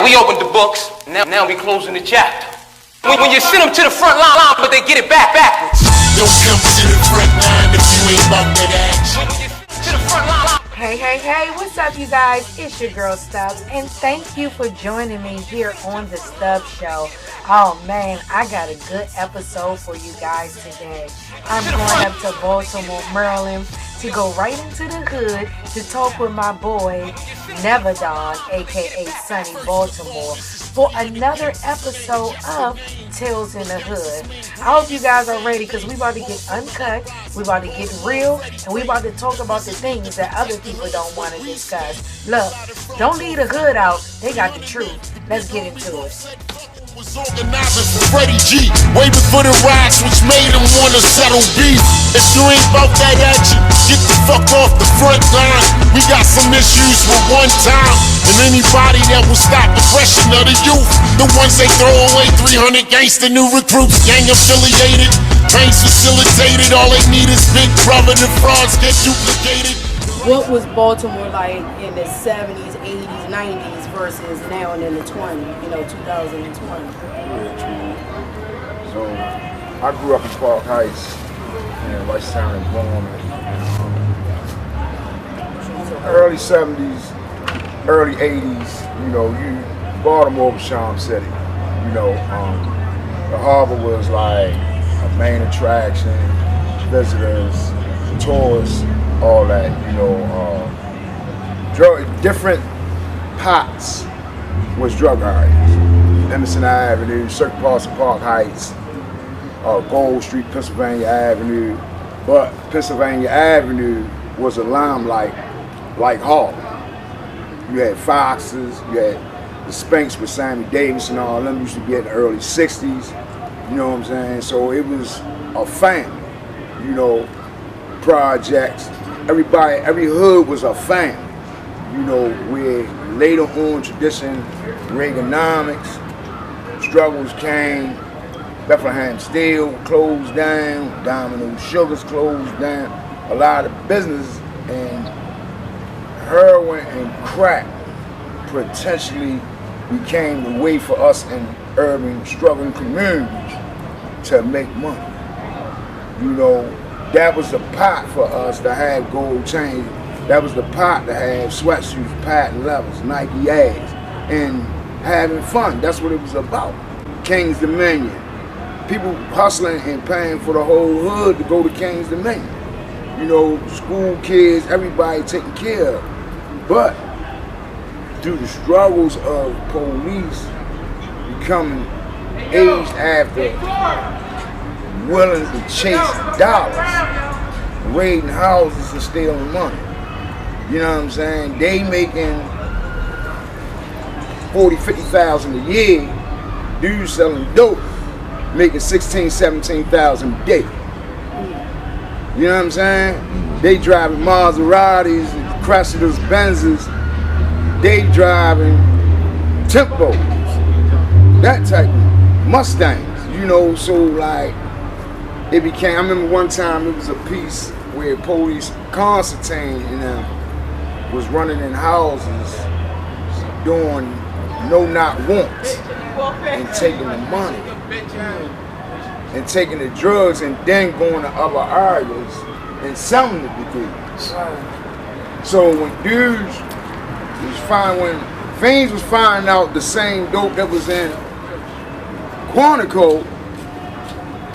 We opened the books, now we closing the chapter. When you send them to the front line, but they get it backwards. Don't come to the front line if you ain't about that action. To the front line. Hey, what's up, you guys? It's your girl Stubbs, and thank you for joining me here on the Stubbs Show. Oh man, I got a good episode for you guys today. I'm going up to Baltimore, Maryland to go right into the hood to talk with my boy Neverdon, aka Sunny Baltimore, for another episode of Tales in the Hood. I hope you guys are ready because we about to get uncut, we about to get real, and we about to talk about the things that other people don't want to discuss. Look, don't leave the hood out, they got the truth. Let's get into it. Was organizing for Freddie G, way before the riots, which made him wanna settle beef. If you ain't about that action, get the fuck off the front line. We got some issues with one time, and anybody that will stop aggression of the youth, the ones they throw away, 300 gangster new recruits, gang affiliated, trains facilitated. All they need is Big Brother, the frauds get duplicated. What was Baltimore like in the 70s, 80s, 90s versus now and in the 20s, 2020? So, I grew up in Park Heights, right down in Baltimore. Early 70s, early 80s, Baltimore was Charm City. The harbor was like a main attraction, visitors, tourists, all that, different pots was drug areas. Emerson Avenue, certain parts of Park Heights, Gold Street, Pennsylvania Avenue. But Pennsylvania Avenue was a limelight like Harlem. You had Foxes, you had the Spanks with Sammy Davis and all them used to be in the early 60s. You know what I'm saying? So it was a family, projects. Everybody, every hood was a family. Where later on tradition, Reaganomics, struggles came, Bethlehem Steel closed down, Domino Sugars closed down, a lot of business, and heroin and crack potentially became the way for us in urban struggling communities to make money. That was the pot for us to have gold chains. That was the pot to have sweatsuits, patent levels, Nike ads, and having fun. That's what it was about. King's Dominion. People hustling and paying for the whole hood to go to King's Dominion. School kids, everybody taken care of. But through the struggles of police becoming aged after, willing to chase dollars, raiding houses and stealing money. You know what I'm saying? They making 40, 50,000 a year. Dudes selling dope, making 16, 17,000 a day. You know what I'm saying? They driving Maseratis, Chrysler's, Benzes. They driving Tempos, that type of Mustangs. So like it became. I remember one time it was a piece where police, Constantine and them, was running in houses doing no not wants and taking the money and taking the drugs and then going to other areas and selling it to people. So when dudes when Fiends was finding out the same dope that was in Quantico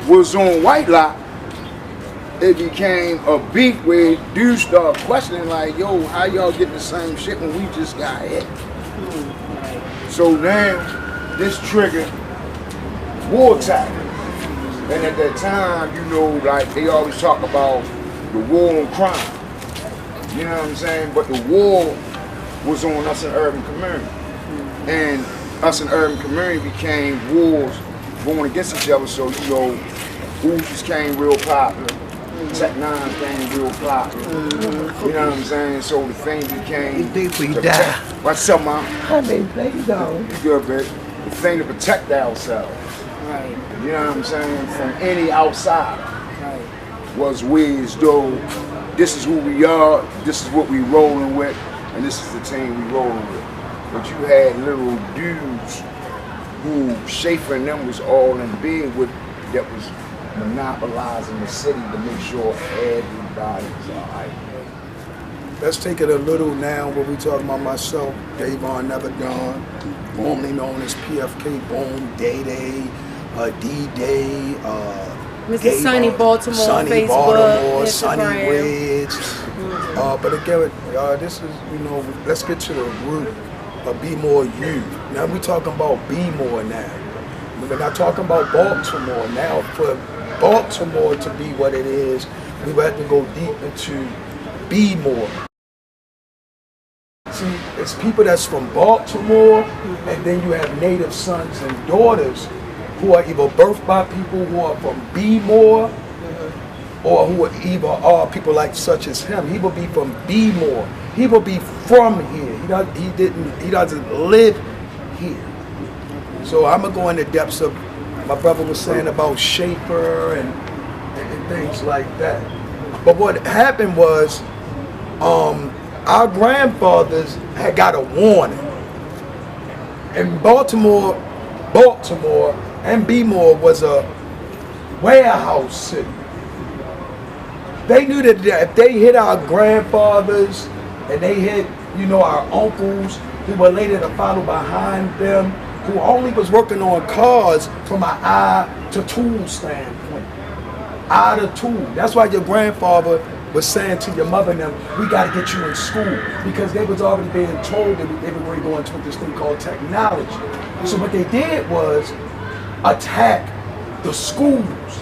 was on White Lock, it became a beef where dudes started questioning like, yo, how y'all getting the same shit when we just got hit? So now, this triggered war tactics. And at that time, like they always talk about the war on crime. You know what I'm saying? But the war was on us in urban community. And us in urban community became wars going against each other. So, Uzis came real popular. Tech 9 came real popular. You know what I'm saying? So the thing became. What's up, Mom? How you doing? You good, baby? The thing to protect ourselves. Right. You know what I'm saying? From any outside. Right. Was we as though this is who we are, this is what we rolling with, and this is the team we rolling with. but you had little dudes who Schaefer and them was all in bed with, that was monopolizing the city to make sure everybody's alright. Let's take it a little now when we talking about myself, Davon Neverdon, formerly known as PFK Boom, Day-Day, D-Day, Mr. Sunny Baltimore, Sunny Facebook, Baltimore, Instagram. Sunny Ridge. But again, this is, let's get to the root of Be More You. Now we're talking about Be More now. We're not talking about Baltimore. Now for Baltimore to be what it is, we have to go deep into Be More. See, it's people that's from Baltimore, and then you have native sons and daughters who are either birthed by people who are from Be More, or who are either are people like such as him. He will be from Be More. He will be from here. He doesn't live here. So I'm gonna go in the depths of my brother was saying about Schaefer and things like that. But what happened was, our grandfathers had got a warning. And Baltimore and Bmore was a warehouse city. They knew that if they hit our grandfathers and they hit, our uncles who were later to follow behind them, who only was working on cars from an eye to tool standpoint. Eye to tool. That's why your grandfather was saying to your mother and them, we got to get you in school, because they was already being told that they were going to go into this thing called technology. So what they did was attack the schools,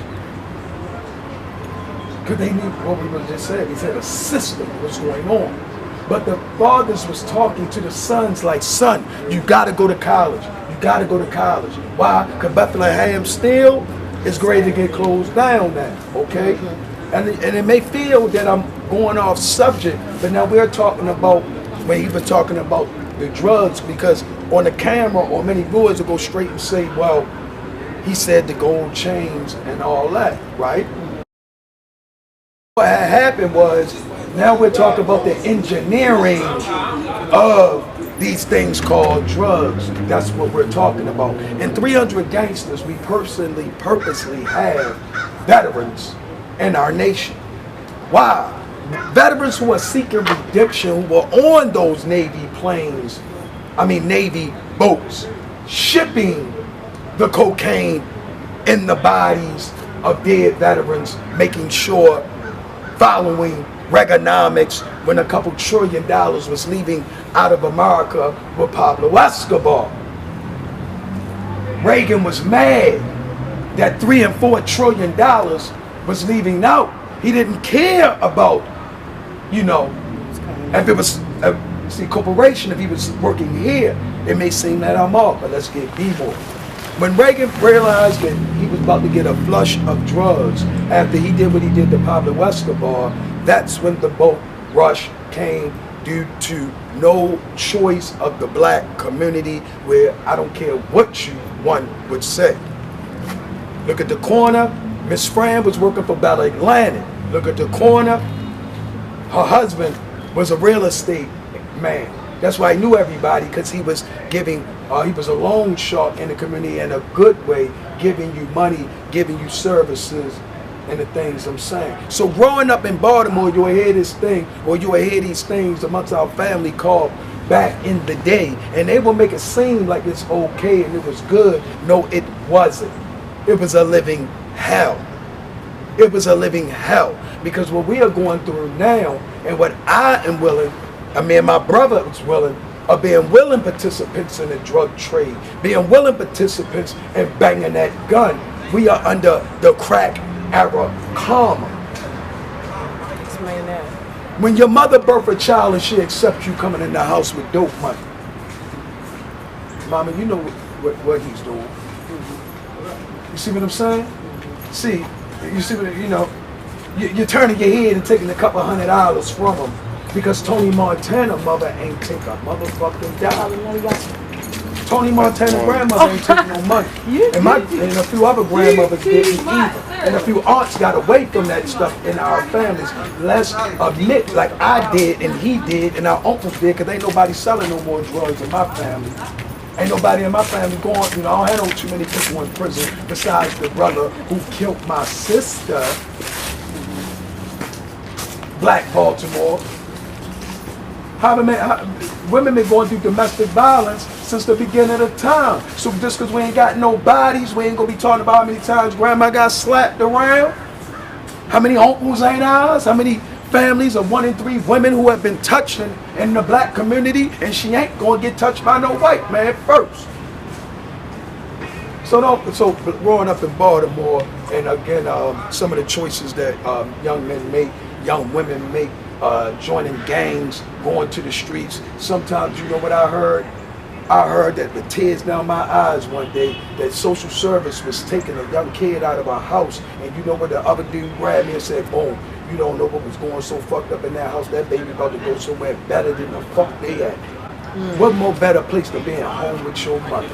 because they knew what we just said. He said a system was going on. But the fathers was talking to the sons like, son, you got to go to college. You got to go to college. Why? Because Bethlehem still is ready to get closed down now, okay? And it may feel that I'm going off subject, but now we're talking about, when he was talking about the drugs, because on the camera or many viewers will go straight and say, well, he said the gold chains and all that, right? What had happened was, now we're talking about the engineering of these things called drugs. That's what we're talking about. In 300 Gangsters, we purposely have veterans in our nation. Why? Veterans who are seeking redemption, who were on those Navy boats, shipping the cocaine in the bodies of dead veterans, making sure, following Reaganomics, when a couple $1 trillion was leaving out of America with Pablo Escobar. Reagan was mad that $3 and $4 trillion was leaving out. He didn't care about, if it was a corporation, if he was working here, it may seem that I'm off, but let's get B-more. When Reagan realized that he was about to get a flush of drugs after he did what he did to Pablo Escobar, that's when the boat rush came, due to no choice of the black community, where I don't care what one would say. Look at the corner, Miss Fran was working for Bell Atlantic. Look at the corner, her husband was a real estate man. That's why he knew everybody, because he was giving, he was a loan shark in the community in a good way, giving you money, giving you services, and the things I'm saying. So growing up in Baltimore, you'll hear this thing, or you'll hear these things amongst our family called back in the day, and they will make it seem like it's okay and it was good. No, it wasn't. It was a living hell. It was a living hell, because what we are going through now, and what I am willing, and my brother is willing, are being willing participants in the drug trade, being willing participants in banging that gun. We are under the crack era karma. Explain that. When your mother birth a child and she accepts you coming in the house with dope money, mama, you know what he's doing. You see what I'm saying? See, you see what, you're turning your head and taking a couple $100 from him, because Tony Montana mother ain't take a motherfucking dollar. Tony Montana's grandmother ain't taking no money. And a few other grandmothers didn't either. And a few aunts got away from that stuff in our families. Let's admit, like I did and he did and our uncles did, because ain't nobody selling no more drugs in my family. Ain't nobody in my family going, I don't have no too many people in prison besides the brother who killed my sister, Black Baltimore. Women been going through domestic violence since the beginning of time. So just because we ain't got no bodies, we ain't gonna be talking about how many times grandma got slapped around, how many uncles ain't ours, how many families of 1 in 3 women who have been touched in the black community, and she ain't gonna get touched by no white man first. So growing up in Baltimore, and again, some of the choices that young men make, young women make, joining gangs, going to the streets. Sometimes, you know what I heard? I heard that with tears down my eyes one day, that social service was taking a young kid out of our house, and you know what the other dude grabbed me and said, boom, you don't know what was going so fucked up in that house. That baby about to go somewhere better than the fuck they at. What more better place than being home with your mother?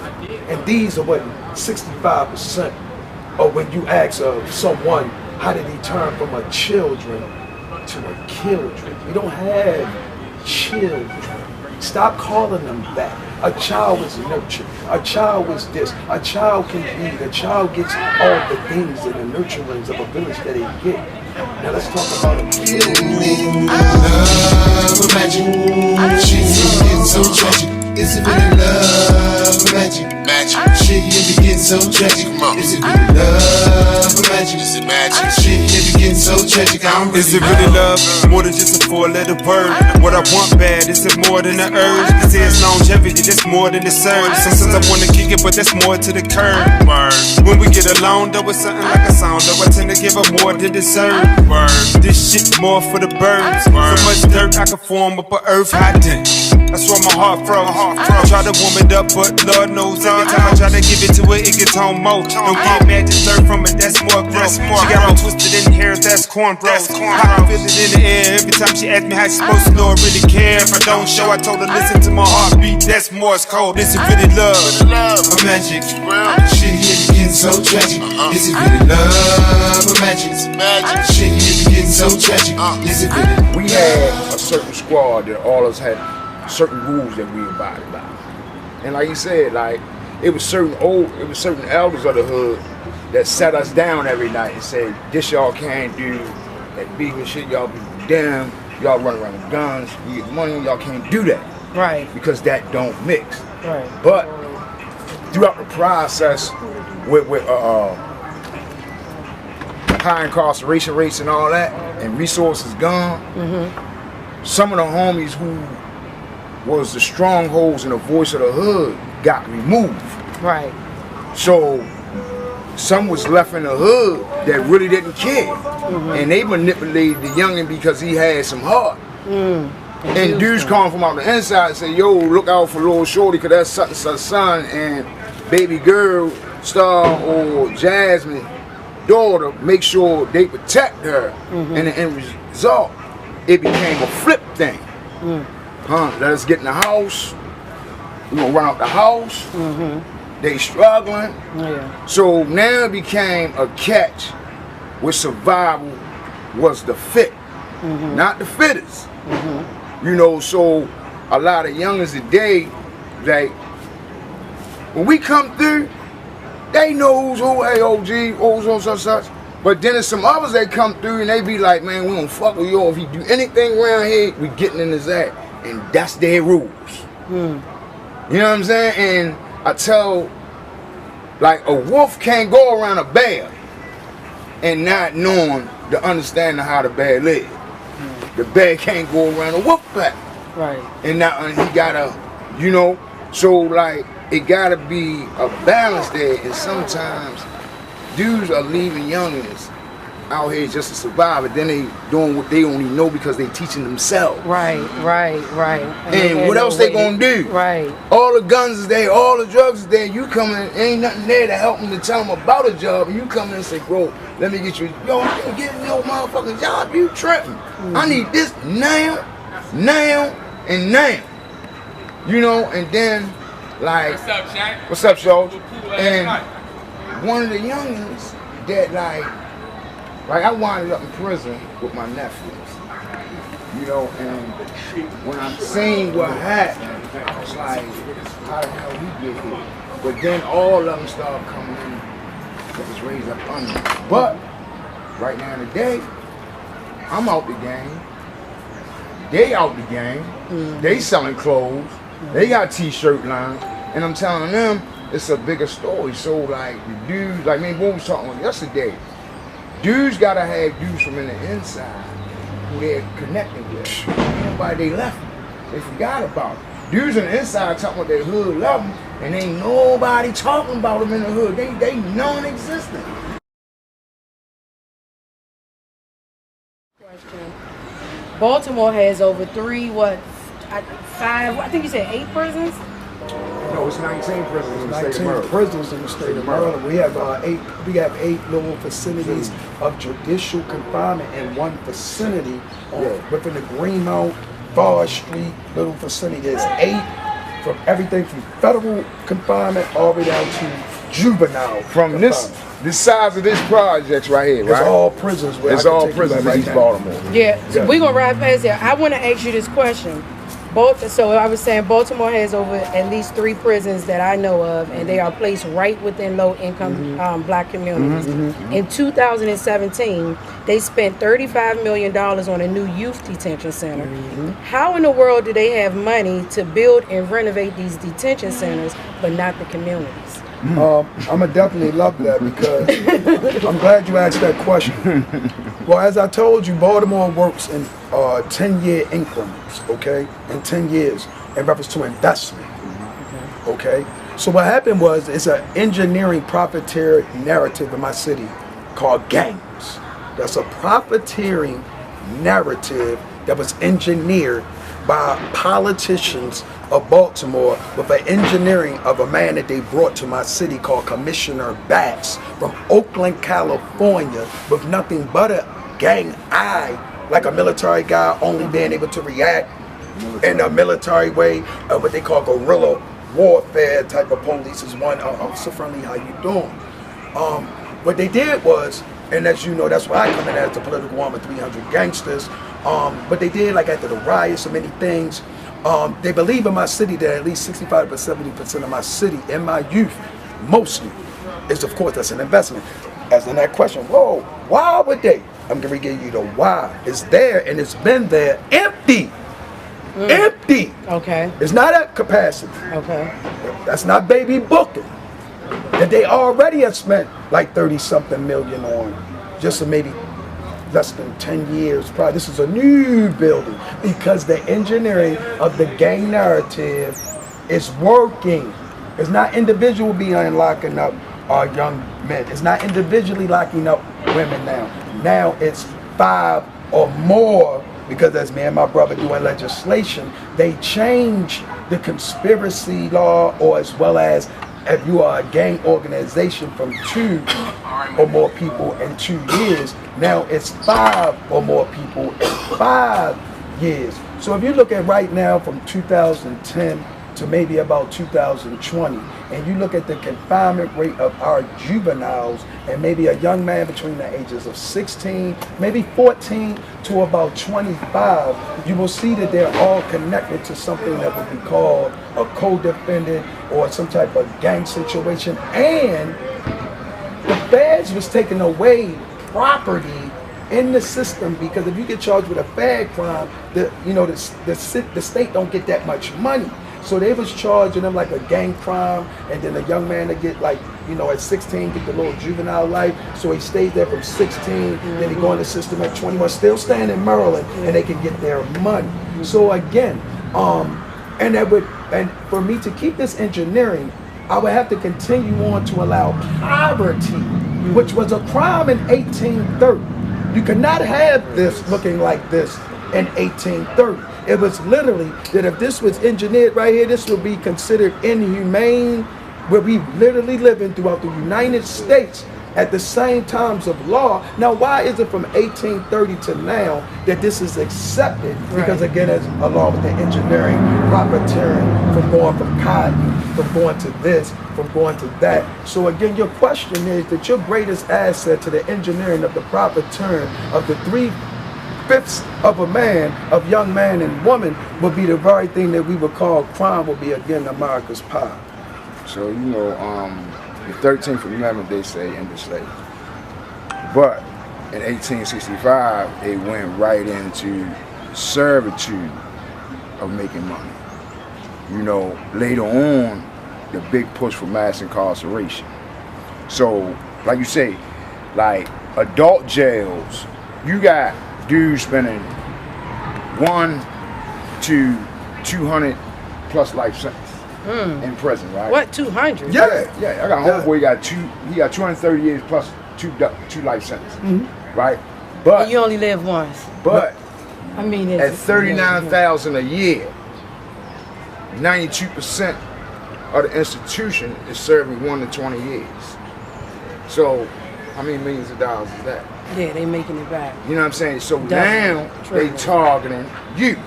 And these are what 65% of when you ask someone, how did he turn from a children to a children? We don't have children. Stop calling them that. A child is nurtured. A child is this. A child can read. A child gets all the things and the nurturings of a village that they get. Now let's talk about it. Love or magic? Shit, it's getting so tragic. Is it really love or magic? Shit, it's getting so tragic. Is it really love or magic? Is it magic? Shit, it's getting so tragic. Is it really love? More than just a 4-letter word. What I want bad, is it more than an urge? They say it's longevity, that's more than the surge. Sometimes I wanna kick it, but that's more to the curve. When we get alone, though, it's something like a sound, though I tend to give her more than deserve. This shit more for the birds. So much dirt, I can form up an earth hot tank. That's why my heart froze. I try to warm it up, but Lord knows every time I try to give it to it, it gets on more. Don't get mad, just learn from it, that's more growth. She got me twisted in here, that's cornrows. I can feel it in the air every time she asks me how she supposed to know I really care. If I don't show, I told her listen to my heartbeat, that's Morse code. This is really love or magic? Shit, it's getting so tragic. Is it really love or magic? Shit, it's getting so tragic. Is it really? We had a certain squad that all of us had certain rules that we abided by. And like you said, like it was certain elders of the hood that sat us down every night and said, this y'all can't do, that beating shit, y'all be damn, y'all run around with guns, you get money, y'all can't do that. Right. Because that don't mix. Right. But throughout the process with high incarceration rates and all that, and resources gone, some of the homies who was the strongholds and the voice of the hood got removed. Right. So some was left in the hood that really didn't care. And they manipulated the youngin' because he had some heart. And dudes calling from out the inside and say, yo, look out for little shorty, cause that's such and such son, and baby girl, Star or Jasmine daughter, make sure they protect her. And the end result, it became a flip thing. Let us get in the house. We gonna run out the house. They struggling. So now it became a catch where survival was the fit, not the fittest. You know, so a lot of youngins today, like when we come through, they know who's who, hey OG, who's on such. But then there's some others that come through and they be like, man, we gonna fuck with you. If you do anything around here, we getting in his act. And that's their rules. You know what I'm saying? And I tell, like a wolf can't go around a bear and not knowing the understanding of how the bear live. The bear can't go around a wolf pack. Right. And now he gotta, you know, so like it gotta be a balance there. And sometimes dudes are leaving youngins out here just to survive, and then they doing what they only know because they teaching themselves. Right. And what else they gonna do? Right. All the guns is there, all the drugs is there. You come in, ain't nothing there to help them to tell them about a job. And you come in and say, bro, let me get you. Yo, you can give me your motherfucking job. You tripping? I need this now, and now. You know, and then Like, What's up, Shaq? what's up, Shog? Cool last And night. one of the youngins that like I wound up in prison with my nephews, you know, and when I seen what happened, I was like, how the hell we get here? But then all of them started coming in that was raised up under me. But right now today, I'm out the game. They out the game. They selling clothes. They got t-shirt lines. And I'm telling them it's a bigger story. So like the dudes, like me and Boom was talking about yesterday, dudes gotta have dudes from in the inside who they're connected with. Ain't nobody they left. They forgot about it. Dudes on the inside talking about their hood love them, and ain't nobody talking about them in the hood. They non-existent. Baltimore has over 5, I think you said 8 prisons? No, it's 19 prisons in the state of 19 Maryland. prisons in the state of Maryland. We have 8 little facilities of judicial confinement in one vicinity within the Greenmount, Forest Street little vicinity. There's 8 from everything from federal confinement all the way down to juvenile. From confinement. this size of this project right here, It's right? all prisons. Where It's I can all take you prisons right in East now. Baltimore. Yeah, so Yeah. we're gonna ride past there. I want to ask you this question. So I was saying Baltimore has over at least 3 prisons that I know of, and they are placed right within low-income black communities. In 2017, they spent $35 million on a new youth detention center. How in the world do they have money to build and renovate these detention centers, but not the communities? I'ma definitely love that because I'm glad you asked that question. Well, as I told you, Baltimore works in 10-year increments, okay? In 10 years in reference to investment, okay? So what happened was, it's an engineering profiteer narrative in my city called gangs. That's a profiteering narrative that was engineered by politicians of Baltimore with an engineering of a man that they brought to my city called Commissioner Batts from Oakland, California, with nothing but a gang eye, like a military guy only being able to react in a military way, what they call guerrilla warfare type of police is one. Officer Friendly, how you doing? What they did was, and as you know, that's why I come in as the political arm of 300 gangsters. But they did, like after the riots and many things, they believe in my city that at least 65 to 70% of my city and my youth, mostly, is of course that's an investment. As in that question, whoa, why would they? I'm gonna give you the why. It's there and it's been there, empty. Empty. Okay. It's not at capacity. Okay. That's not baby booking. That they already have spent like 30-something million on just to maybe less than 10 years. Probably this is a new building because the engineering of the gang narrative is working. It's not individual being locking up our young men. It's not individually locking up women now. Now it's 5 or more, because as me and my brother doing legislation, they change the conspiracy law, or as well as if you are a gang organization from 2 or more people in 2 years, now it's 5 or more people in 5 years. So if you look at right now from 2010 to maybe about 2020, and you look at the confinement rate of our juveniles, and maybe a young man between the ages of 16, maybe 14 to about 25, you will see that they're all connected to something that would be called a co-defendant or some type of gang situation. And the feds was taking away property in the system, because if you get charged with a fed crime, the state don't get that much money. So they was charging them like a gang crime, and then a young man to get like, at 16, get the little juvenile life. So he stays there from 16, then he go in the system at 21, still staying in Maryland, and they can get their money. So again, and for me to keep this engineering, I would have to continue on to allow poverty, which was a crime in 1830. You cannot have this looking like this in 1830. It was literally that if this was engineered right here, this would be considered inhumane, where we literally living throughout the United States at the same times of law. Now, why is it from 1830 to now that this is accepted? Because again, as along with the engineering, profiteering, from going from cotton, from going to this, from going to that. So again, your question is that your greatest asset to the engineering of the profiteering of the 3/5 of a man, of young man and woman, would be the very thing that we would call crime, would be again America's pie. So, you know, the 13th Amendment, they say, ended slavery. But in 1865, it went right into servitude of making money. You know, later on, the big push for mass incarceration. So, like you say, like adult jails, you got dudes spending 1 to 200 plus life sentence. In prison, right? What, 200? Yeah. I got a homeboy. He got 230 years plus two life sentences, right? But You only live once. But I mean, at 39,000 a year, 92% of the institution is serving 1 to 20 years. So, how many millions of dollars is that? Yeah, they making it back. You know what I'm saying? So Definitely. now they targeting youth.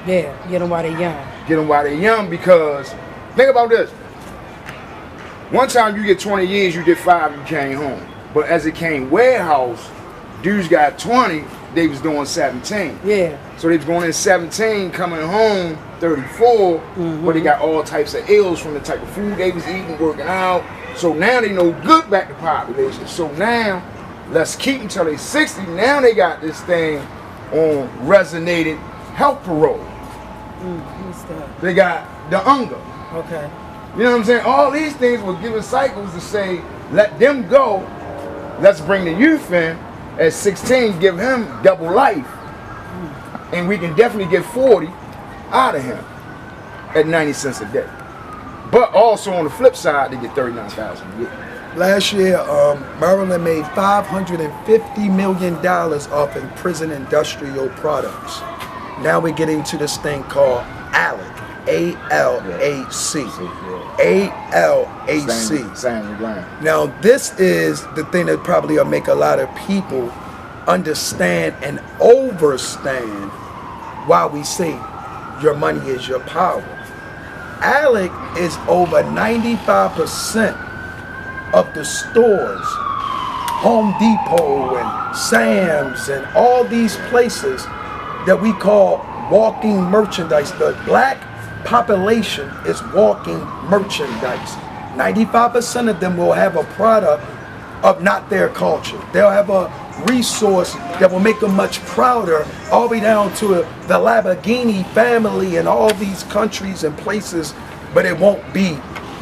Yeah, get them while they young. Get them while they're young, because think about this. One time you get 20 years, you did 5, you came home. But as it came warehouse, dudes got 20, they was doing 17. Yeah. So they was going in 17, coming home 34, but they got all types of ills from the type of food they was eating, working out. So now they know good back to population. So now, let's keep them till they 60. Now they got this thing on resonated health parole. What's that? They got the UNGA. Okay. You know what I'm saying? All these things were given cycles to say, let them go. Let's bring the youth in. At 16, give him double life. And we can definitely get 40 out of him at 90 cents a day. But also on the flip side, they get 39,000 a year. Last year, Maryland made $550 million off in prison industrial products. Now we're getting to this thing called ALAC. A-L-A-C. A-L-A-C. Now this is the thing that probably will make a lot of people understand and overstand why we say your money is your power. ALAC is over 95% of the stores, Home Depot and Sam's and all these places that we call walking merchandise. The black population is walking merchandise. 95% of them will have a product of not their culture. They'll have a resource that will make them much prouder, all the way down to the Lamborghini family and all these countries and places, but it won't be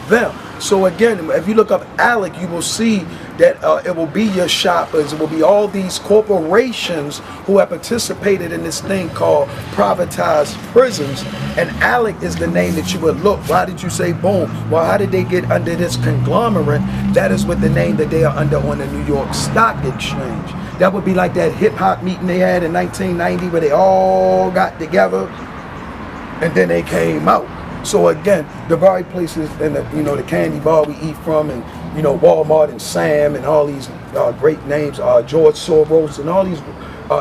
them. So again, if you look up ALAC, you will see that it will be your shoppers, it will be all these corporations who have participated in this thing called privatized prisons. And ALAC is the name that you would look. Why did you say boom? Well, how did they get under this conglomerate? That is what the name that they are under on the New York Stock Exchange. That would be like that hip hop meeting they had in 1990 where they all got together and then they came out. So again, the very places and the candy bar we eat from, and Walmart and Sam and all these great names, George Soros and all these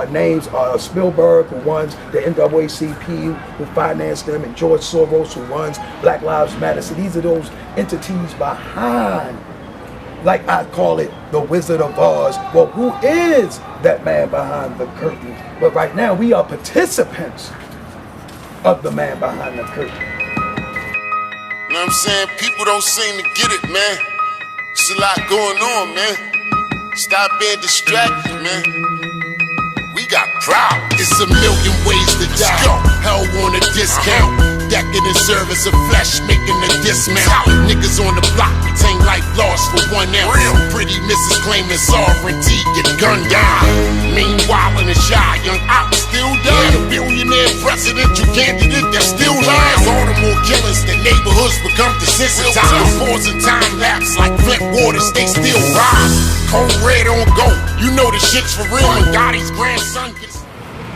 names, Spielberg who runs the NAACP who financed them, and George Soros who runs Black Lives Matter. So these are those entities behind, like I call it, the Wizard of Oz. Well, who is that man behind the curtain? But right now we are participants of the man behind the curtain. You know what I'm saying? People don't seem to get it, man. It's a lot going on, man. Stop being distracted, man. We got problems. It's a million ways to die. Hell want a discount. Decadent service of flesh, making a dismount. Niggas on the block retain life lost for 1 ounce. Pretty Mrs. claiming sovereignty, get gunned down. Meanwhile, in the shy, young op still dying. A billionaire presidential candidate that still lies. Baltimore killers, the neighborhoods become desensitized. Pause and time lapse like Flint waters, they still rise. Cold red on go, you know the shit's for real. And Gotti's grandson gets.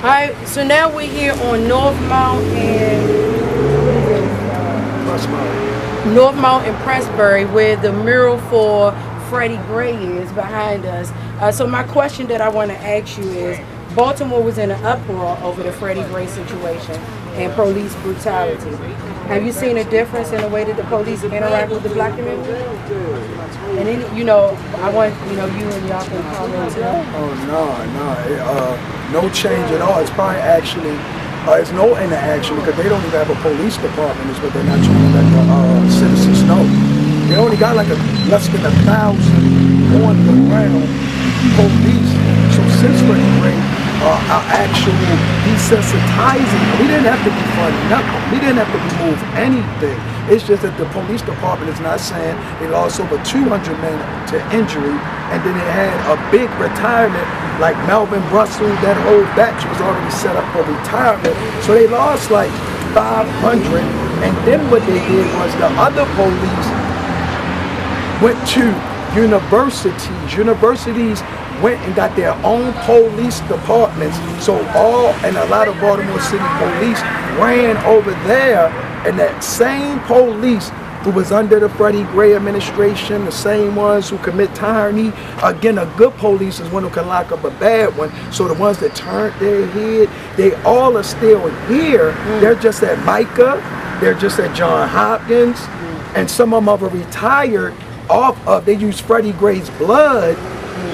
Alright, so now we're here on Northmount and Pressbury, where the mural for Freddie Gray is behind us. So my question that I want to ask you is, Baltimore was in an uproar over the Freddie Gray situation and police brutality. Have you seen a difference in the way that the police interact with the black community? And then, I want, you and y'all can comment to that. Oh, no change at all. It's probably actually, it's no interaction because they don't even have a police department, is what they're not trying to let the citizens know. They only got like less than 1,000 on the ground police. So since Freddie Gray are actually desensitizing, we didn't have to be funding nothing. We didn't have to remove anything. It's just that the police department is not saying they lost over 200 men to injury, and then they had a big retirement, like Melvin Russell, that whole batch was already set up for retirement. So they lost like 500, and then what they did was the other police went to universities. Universities went and got their own police departments. So a lot of Baltimore City police ran over there, and that same police who was under the Freddie Gray administration, the same ones who commit tyranny, again, a good police is one who can lock up a bad one. So the ones that turned their head, they all are still here. They're just at Micah, they're just at John Hopkins, and some of them are retired they used Freddie Gray's blood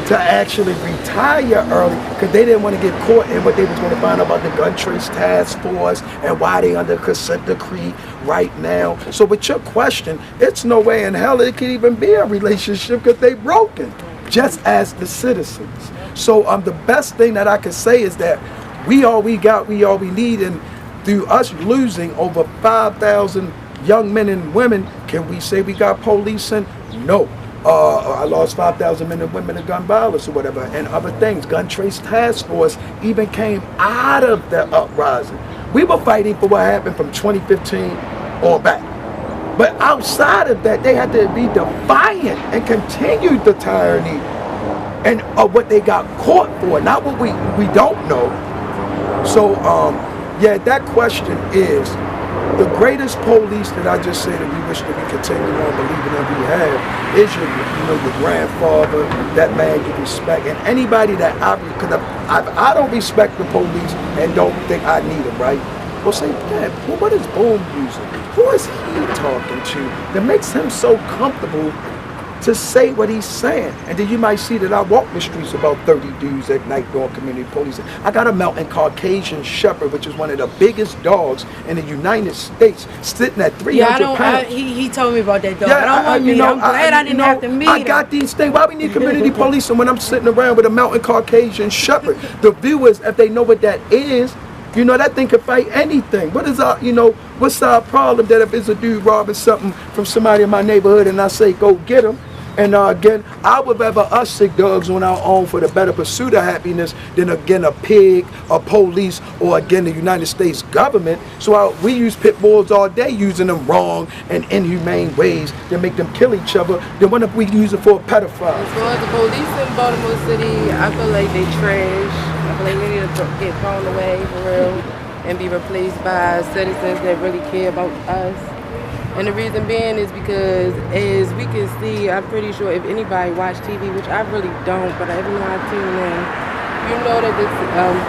to actually retire early because they didn't want to get caught in what they was going to find out about the gun trace task force and why they under consent decree right now. So with your question, it's no way in hell it could even be a relationship because they broken, just as the citizens. So the best thing that I can say is that we all we got, we all we need, and through us losing over 5,000 young men and women, can we say we got policing? No. I lost 5,000 men and women to gun violence or whatever, and other things. Gun Trace Task Force even came out of the uprising. We were fighting for what happened from 2015 on back. But outside of that, they had to be defiant and continue the tyranny and what they got caught for, not what we don't know. So, that question is, the greatest police that I just said that we wish that we continue on believing that we have is your grandfather, that man you respect, and anybody that I don't respect the police and don't think I need them, right? Well, say, Dad, what is Boom using? Who is he talking to that makes him so comfortable to say what he's saying? And then you might see that I walk the streets about 30 dudes at night doing community policing. I got a mountain Caucasian Shepherd, which is one of the biggest dogs in the United States, sitting at 300 pounds. He told me about that dog. I'm glad I didn't have to meet him. I got these things. Why we need community policing when I'm sitting around with a mountain Caucasian Shepherd? The viewers, if they know what that is, that thing can fight anything. What is what's our problem that if it's a dude robbing something from somebody in my neighborhood and I say, go get him? And again, I would rather us sick dogs on our own for the better pursuit of happiness than again a pig, a police, or again the United States government. So we use pit bulls all day, using them wrong and inhumane ways that make them kill each other. Then what if we use it for a pedophile? As far as the police in Baltimore City, I feel like they trash. I feel like they need to get thrown away for real and be replaced by citizens that really care about us. And the reason being is because, as we can see, I'm pretty sure if anybody watch TV, which I really don't, but even though I tune in, you know that the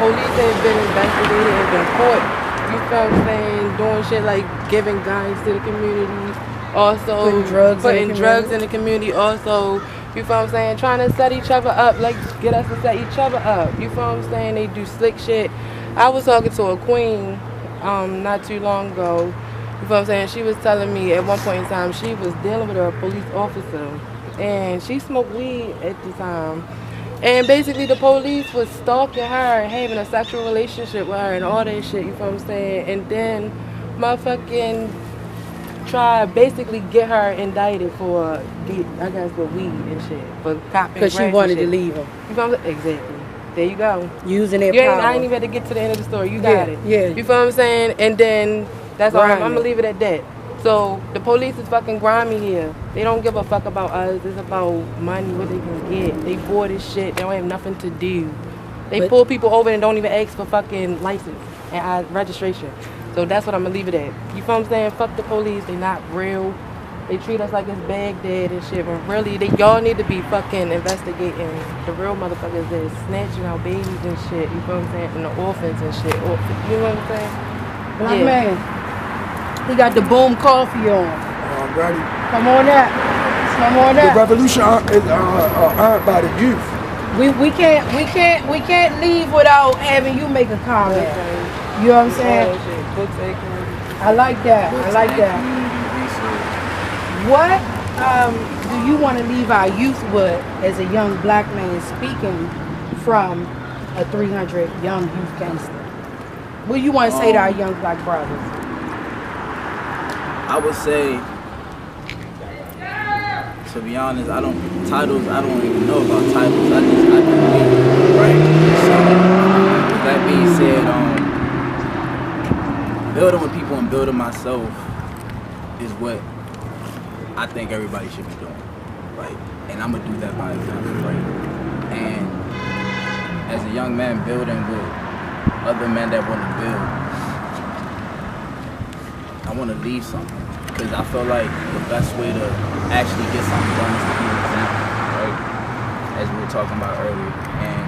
police have been investigated and been caught, you feel what I'm saying, doing shit like giving guns to the community, also putting drugs in the community, also, you feel what I'm saying, trying to set each other up, like get us to set each other up, you feel what I'm saying, they do slick shit. I was talking to a queen not too long ago. You know what I'm saying? She was telling me at one point in time she was dealing with a police officer and she smoked weed at the time. And basically the police was stalking her and having a sexual relationship with her and all that shit, you know what I'm saying? And then motherfucking try basically get her indicted for, I guess, the weed and shit. For cop because she wanted to leave him. You know what I'm saying? Exactly. There you go. Using their power. I ain't even had to get to the end of the story. You got it. Yeah. You feel what I'm saying? And then that's all. I'm gonna leave it at that. So the police is fucking grimy here. They don't give a fuck about us. It's about money, what they can get. They bored as shit. They don't have nothing to do. They pull people over and don't even ask for fucking license and registration. So that's what I'm gonna leave it at. You feel what I'm saying? Fuck the police. They not real. They treat us like it's Baghdad and shit, when really y'all need to be fucking investigating the real motherfuckers that is snatching out babies and shit. You feel what I'm saying? And the orphans and shit. You know what I'm saying? Black man, he got the boom coffee on. I'm ready. Come on up. Come on The up. revolution is earned by the youth. We can't leave without having you make a comment. You know what I'm saying? I like that. I like that. What do you want to leave our youth with as a young black man speaking from a 300 young youth gangster? What do you want to say to our young black brothers? I would say, to be honest, I don't even know about titles. I do me, right? So, with that being said, building with people and building myself is what I think everybody should be doing, right? And I'm gonna do that by example, right? And as a young man building with other men that want to build, I want to leave something, because I feel like the best way to actually get something done is to be an example, right? As we were talking about earlier. And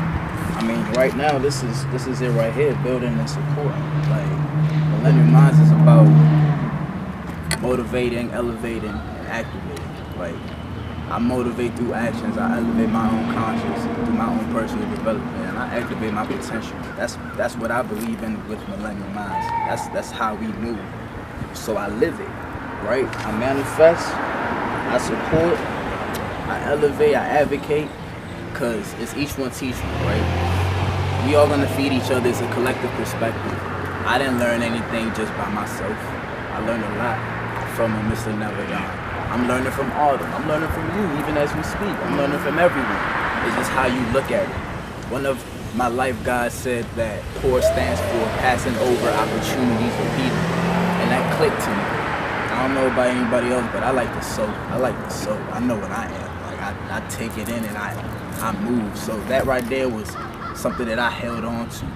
I mean, right now, this is it right here, building and supporting. Like, Millennium Minds is about motivating, elevating, and activating. Like, I motivate through actions, I elevate my own conscience through my own personal development, and I activate my potential. That's what I believe in with Millennium Minds. That's how we move. So I live it, right? I manifest, I support, I elevate, I advocate, because it's each one teach one, right? We all gonna feed each other. It's a collective perspective. I didn't learn anything just by myself. I learned a lot from Mr. Neverdon. I'm learning from all of them. I'm learning from you, even as we speak. I'm learning from everyone. It's just how you look at it. One of my life guides said that POUR stands for passing over opportunities repeatedly. And that clicked to me. I don't know about anybody else, but I like to soak. I know what I am. Like, I take it in and I move. So that right there was something that I held on to,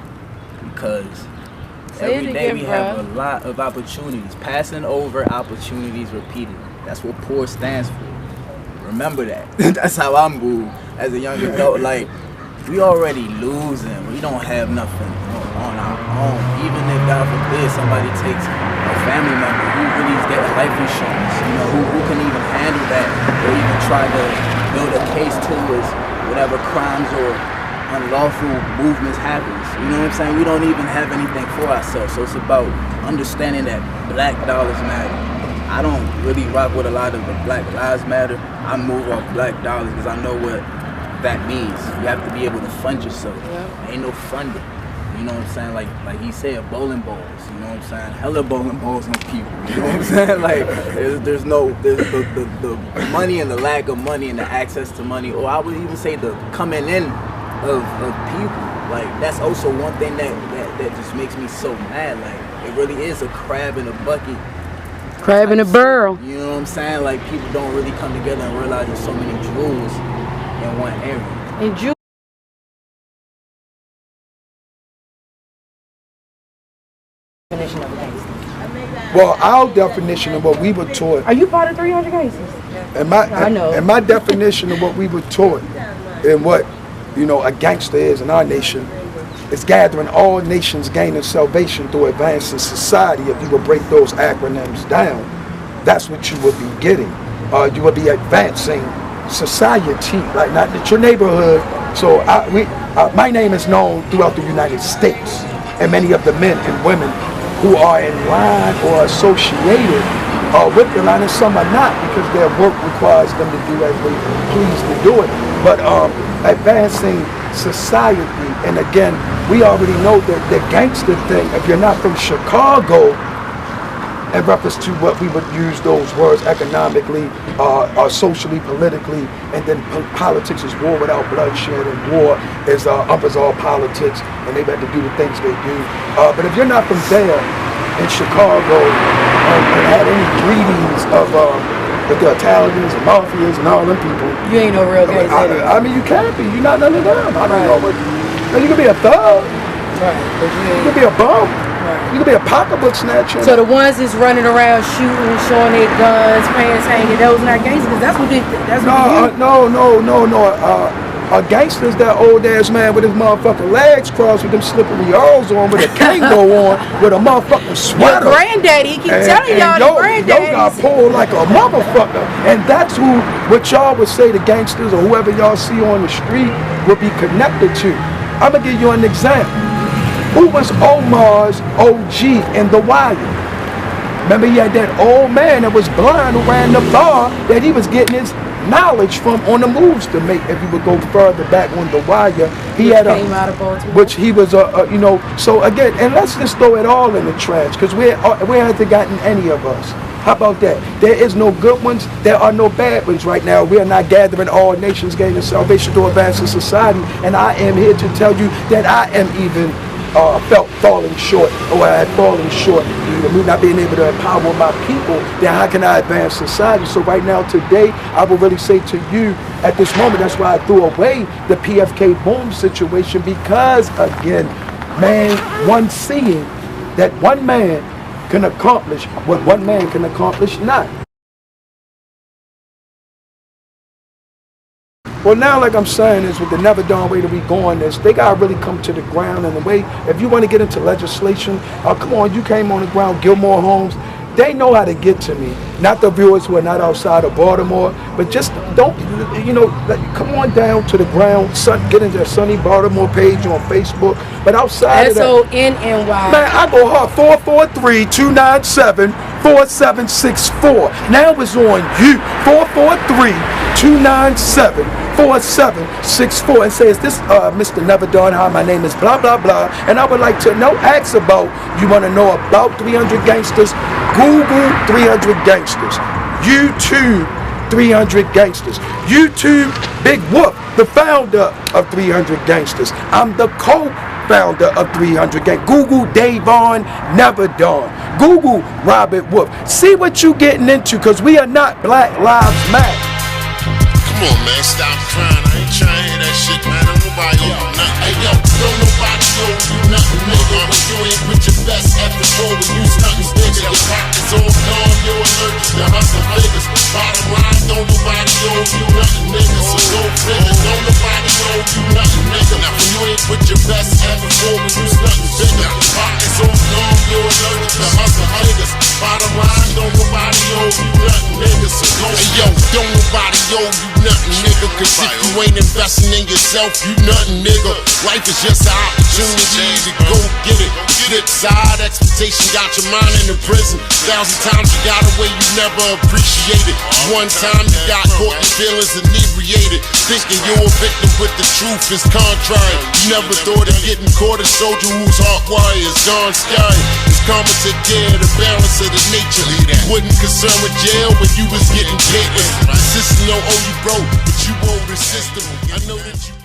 because every day we have a lot of opportunities. Passing over opportunities repeatedly. That's what POUR stands for. Remember that. That's how I move as a young adult. Like, we already losing. We don't have nothing on our own. Even if, God forbid, somebody takes a family member who really is getting life insurance, who can even handle that, or even try to build a case towards whatever crimes or unlawful movements happens. You know what I'm saying? We don't even have anything for ourselves. So it's about understanding that black dollars matter. I don't really rock with a lot of the Black Lives Matter. I move off black dollars because I know what that means. You have to be able to fund yourself. Yeah. Ain't no funding. You know what I'm saying? Like he said, bowling balls. You know what I'm saying? Hella bowling balls on people. You know what I'm saying? Like, there's the money and the lack of money and the access to money, or I would even say the coming in of people. Like, that's also one thing that just makes me so mad. Like, it really is a crab in a bucket. Crab in a barrel. You know what I'm saying? Like, people don't really come together and realize there's so many jewels in one area. And jewels. Definition of a gangster. Well, our definition of what we were taught. Are you part of 300 gangsters? I know. And my definition of what we were taught and what a gangster is in our nation is gathering all nations gaining salvation through advancing society. If you would break those acronyms down, that's what you would be getting. You would be advancing society, like not your neighborhood. So my name is known throughout the United States, and many of the men and women who are in line or associated with the line, and some are not because their work requires them to do as they please to do it. But advancing society, and again, we already know that the gangster thing, if you're not from Chicago, in reference to what we would use those words economically, socially, politically, and then politics is war without bloodshed, and war is unresolved politics, and they've had to do the things they do. But if you're not from there in Chicago and had any readings of the Italians and mafias and all them people, you ain't no real gangster. I mean, you can't be. You're not none of them. I don't know what. You can be a thug. Right. You can be a bum. snatcher? You could be a pocketbook snatcher. So the ones that's running around shooting, showing their guns, pants hanging, those not gangsters. That's what they. That's what A gangster's that old ass man with his motherfucking legs crossed with them slippery O's on, with a kango on, with a motherfucking sweater. Your granddaddy, he keep telling y'all the granddaddy. Yo got pulled like a motherfucker. And that's what y'all would say the gangsters or whoever y'all see on the street would be connected to. I'm gonna give you an example. Who was Omar's OG in The Wire? Remember he had that old man that was blind who ran the bar that he was getting his knowledge from on the moves to make. If you would go further back on The Wire, he had came out of Baltimore. which he was so again, and let's just throw it all in the trash because we haven't gotten any of us. How about that? There is no good ones, there are no bad ones right now. We are not gathering all nations gaining salvation to advance in society, and I am here to tell you that I am even felt falling short, or I had fallen short, me not being able to empower my people. Then how can I advance society? So right now, today, I will really say to you, at this moment, that's why I threw away the PFK boom situation, because again, man, one seeing that one man can accomplish what one man can accomplish not. Well, now, like I'm saying, is with the Neverdon way that we going this, they gotta really come to the ground in a way. If you want to get into legislation, come on, you came on the ground, Gilmore Homes, they know how to get to me. Not the viewers who are not outside of Baltimore, but just don't, come on down to the ground, get into the Sunny Baltimore page on Facebook. But outside of that, SONNY. man, I go hard, 443-297-4764. Now it's on you, 443-297-4764, and says, this Mr. Neverdon, hi, my name is blah, blah, blah, and I would like to know, ask about, you want to know about 300 gangsters? Google 300 gangsters. YouTube 300 gangsters. YouTube Big Whoop, the founder of 300 gangsters. I'm the co-founder of 300 gangsters. Google Davon Neverdon. Google Robert Wolf. See what you getting into, because we are not Black Lives Matter. Come on, man, stop crying. I ain't trying to hear that shit, man. Don't nobody owe you nothing. Hey, yo, don't nobody owe you nothing, nigga. When you ain't with your best effort forward, you nothing, nigga. Your pockets all gone, you're allergic to hustle figures. Bottom line, don't nobody owe you nothing, nigga. So go figure, don't nobody owe you nothing, nigga. Now, when you ain't with your best effort forward, you nothing, nigga. Your pockets all gone, you're allergic to hustle figures. Bottom line, don't nobody owe you nothing, nigga. So go. Hey, yo, don't nobody owe you nothing, nigga. Cause if you ain't investing in yourself, you nothing, nigga. Life is just an opportunity to go get it. Flip side, expectation got your mind in the prison. 1,000 times you got away, you never appreciate it. One time you got caught, your feelings inebriated. Thinking you're a victim, but the truth is contrary. You never thought of getting caught, a soldier whose heart wire is gone sky. It's karma to dare, the balance of the nature. You wouldn't concern with jail when you was getting paper. The system don't owe you broke, but you owe the system. I know that you